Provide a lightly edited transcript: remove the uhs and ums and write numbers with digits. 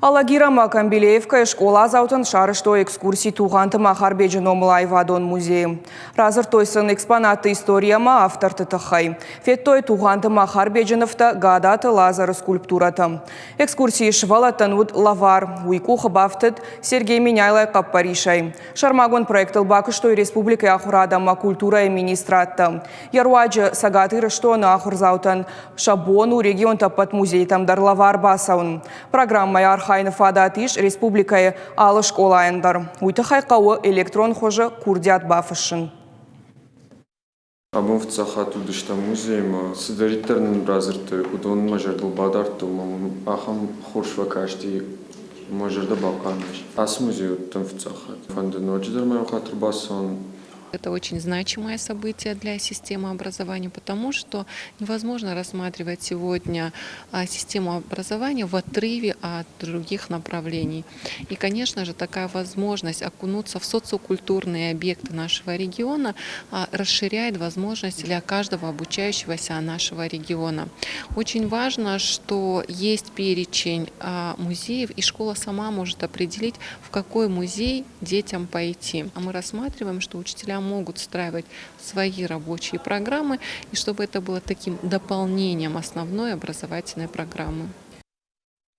Алагира Макамбилеевка школа заутын шарышто экскурсии туғанты Махарбеджи Номлай Вадон музей. Разыр тойсын экспонаты историяма автор тытықай. Феттой туғанты Махарбеджиновта гадаты лазары скульптураты. Экскурсии швалатын уд лавар, уйку хабафтыд Сергей Миняйлай Каппаришай. Шармагон проектыл бакыштой республика ахурадама культура и министратты. Яруаджы сагатыры что на ахурзаутын шабону регион тапат музей тамдар лавар басаун. Программа Архайнов адатиш республикая алы школайындар. Уйты хайқауы электрон хожы курдят бафышын. Абон в цахату дышта музейма сидариттернен разырты удон мажардыл бадарту ахам хоршва каждый мажарда баканаш. Ас музей там в цахат. Фанден оджидер маю хатр басан. Это очень значимое событие для системы образования, потому что невозможно рассматривать сегодня систему образования в отрыве от других направлений. И, конечно же, такая возможность окунуться в социокультурные объекты нашего региона расширяет возможности для каждого обучающегося нашего региона. Очень важно, что есть перечень музеев, и школа сама может определить, в какой музей детям пойти. А мы рассматриваем, что учителя могут встраивать свои рабочие программы, и чтобы это было таким дополнением основной образовательной программы.